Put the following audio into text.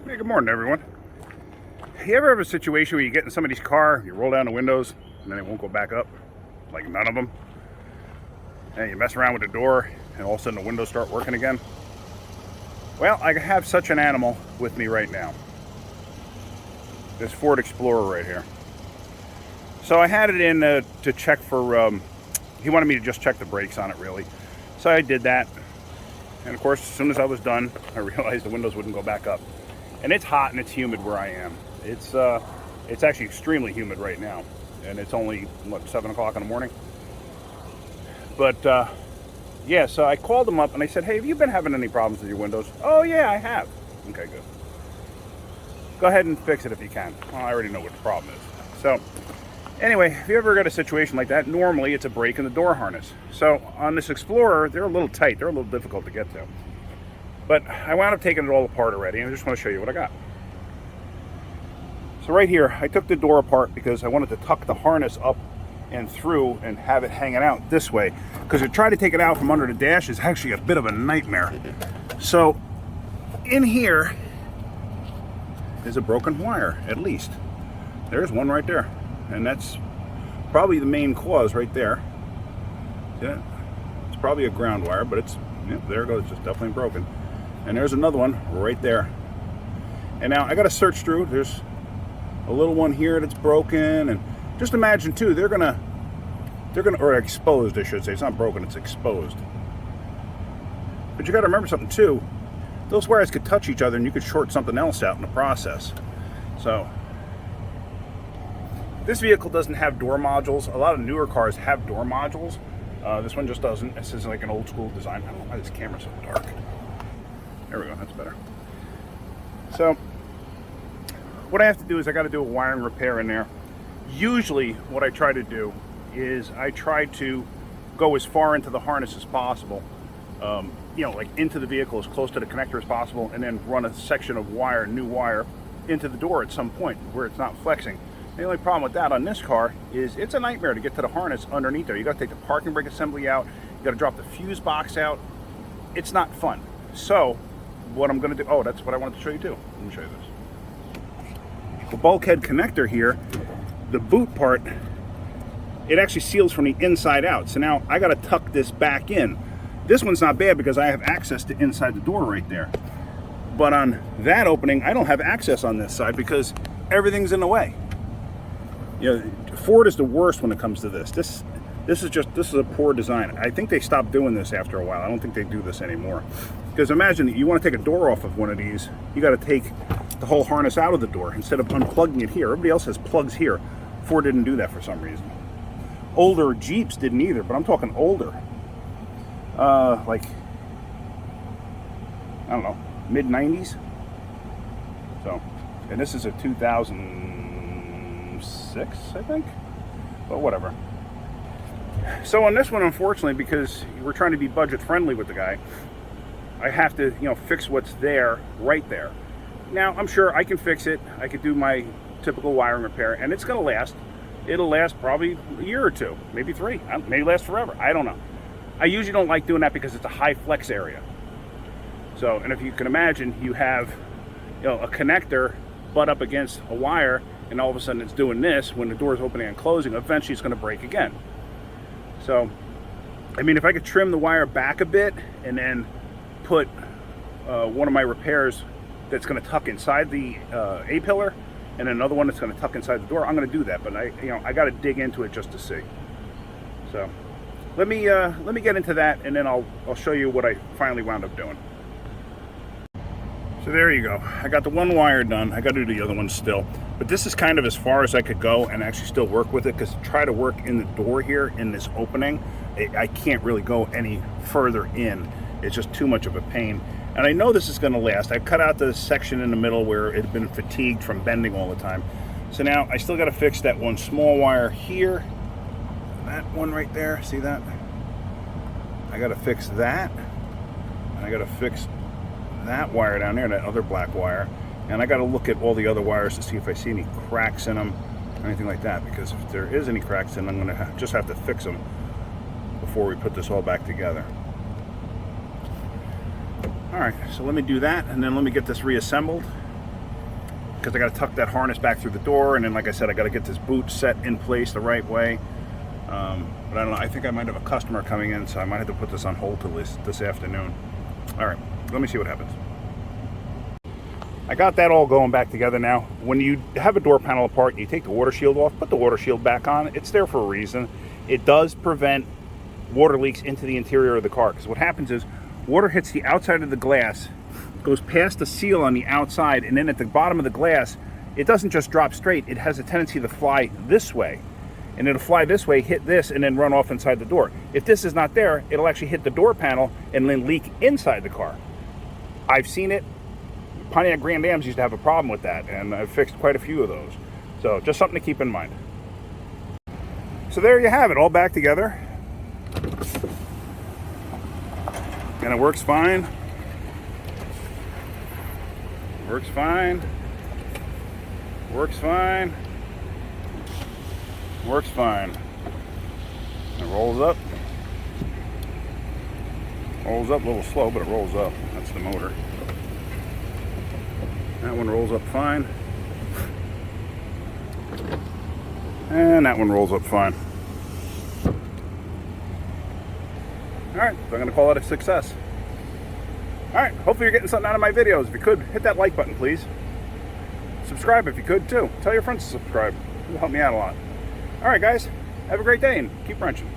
Hey, good morning, everyone. You ever have a situation where you get in somebody's car, you roll down the windows, and then it won't go back up? Like none of them? And you mess around with the door, and all of a sudden the windows start working again? Well, I have such an animal with me right now. This Ford Explorer right here. So I had it in to check for, he wanted me to just check the brakes on it, really. So I did that. And of course, as soon as I was done, I realized the windows wouldn't go back up. And it's hot and it's humid where I am. It's actually extremely humid right now. And it's only, what, 7 o'clock in the morning? But, yeah, so I called them up and I said, hey, have you been having any problems with your windows? Oh, yeah, I have. Okay, good. Go ahead and fix it if you can. Well, I already know what the problem is. So, anyway, if you ever got a situation like that, normally it's a break in the door harness. So, on this Explorer, they're a little tight. They're a little difficult to get to. But I wound up taking it all apart already, and I just want to show you what I got. So right here, I took the door apart because I wanted to tuck the harness up and through and have it hanging out this way. Because to try to take it out from under the dash is actually a bit of a nightmare. So in here is a broken wire, at least. There's one right there. And that's probably the main cause right there. Yeah, it's probably a ground wire, but it's, yeah, there it goes, it's definitely broken. And there's another one right there. And now I got to search through. There's a little one here that's broken, and just imagine too, they're gonna, or exposed, I should say. It's not broken, it's exposed. But you got to remember something too. Those wires could touch each other, and you could short something else out in the process. So this vehicle doesn't have door modules. A lot of newer cars have door modules. This one just doesn't. This is like an old school design. I don't know why this camera's so dark. There we go, that's better. So, what I have to do is I got to do a wiring repair in there. Usually, what I try to do is I try to go as far into the harness as possible, you know, like into the vehicle as close to the connector as possible, and then run a section of wire, new wire, into the door at some point where it's not flexing. The only problem with that on this car is it's a nightmare to get to the harness underneath there. You got to take the parking brake assembly out, you got to drop the fuse box out. It's not fun. So, what I'm going to do, oh, that's what I wanted to show you too. Let me show you this. The bulkhead connector here, the boot part, it actually seals from the inside out. So now I got to tuck this back in. This one's not bad because I have access to inside the door right there. But on that opening, I don't have access on this side because everything's in the way. You know, Ford is the worst when it comes to this. This is a poor design. I think they stopped doing this after a while. I don't think they do this anymore. Because imagine you want to take a door off of one of these, you got to take the whole harness out of the door instead of unplugging it here. Everybody else has plugs here. Ford didn't do that for some reason. Older Jeeps didn't either, but I'm talking older. Like, I don't know, mid-90s. So, and this is a 2006, I think. But whatever. So on this one, unfortunately, because we're trying to be budget friendly with the guy, I have to, you know, fix what's there right there. Now, I'm sure I can fix it. I could do my typical wiring repair, and it's going to last. It'll last probably a year or two, maybe 3. It may last forever. I don't know. I usually don't like doing that because it's a high flex area. So, and if you can imagine, you have, you know, a connector butt up against a wire, and all of a sudden it's doing this when the door's opening and closing. Eventually, it's going to break again. So, I mean, if I could trim the wire back a bit and then put one of my repairs that's going to tuck inside the A-pillar and another one that's going to tuck inside the door, I'm going to do that. But I got to dig into it just to see. So, let me get into that, and then I'll show you what I finally wound up doing. So there you go. I got the one wire done. I got to do the other one still. But this is kind of as far as I could go and actually still work with it, because to try to work in the door here in this opening, I can't really go any further in. It's just too much of a pain. And I know this is going to last. I cut out the section in the middle where it had been fatigued from bending all the time. So now I still got to fix that one small wire here. That one right there. See that? I got to fix that. And I got to fix that wire down there, that other black wire, and I got to look at all the other wires to see if I see any cracks in them or anything like that, because if there is any cracks, then I'm going to just have to fix them before we put this all back together. Alright, so let me do that, and then let me get this reassembled, because I got to tuck that harness back through the door, and then, like I said, I got to get this boot set in place the right way. But I don't know. I think I might have a customer coming in, so I might have to put this on hold till this afternoon. All right, let me see what happens. I got that all going back together now. When you have a door panel apart, you take the water shield off, put the water shield back on. It's there for a reason. It does prevent water leaks into the interior of the car, because what happens is water hits the outside of the glass, goes past the seal on the outside, and then at the bottom of the glass, it doesn't just drop straight. It has a tendency to fly this way. And it'll fly this way, hit this, and then run off inside the door. If this is not there, it'll actually hit the door panel and then leak inside the car. I've seen it. Pontiac Grand Ams used to have a problem with that, and I've fixed quite a few of those. So just something to keep in mind. So there you have it, all back together. And it works fine. Works fine. Works fine. Works fine. It rolls up. Rolls up a little slow, but it rolls up. That's the motor. That one rolls up fine. And that one rolls up fine. Alright, so I'm going to call it a success. Alright, hopefully you're getting something out of my videos. If you could, hit that like button, please. Subscribe if you could, too. Tell your friends to subscribe. It'll help me out a lot. Alright, guys, have a great day and keep wrenching.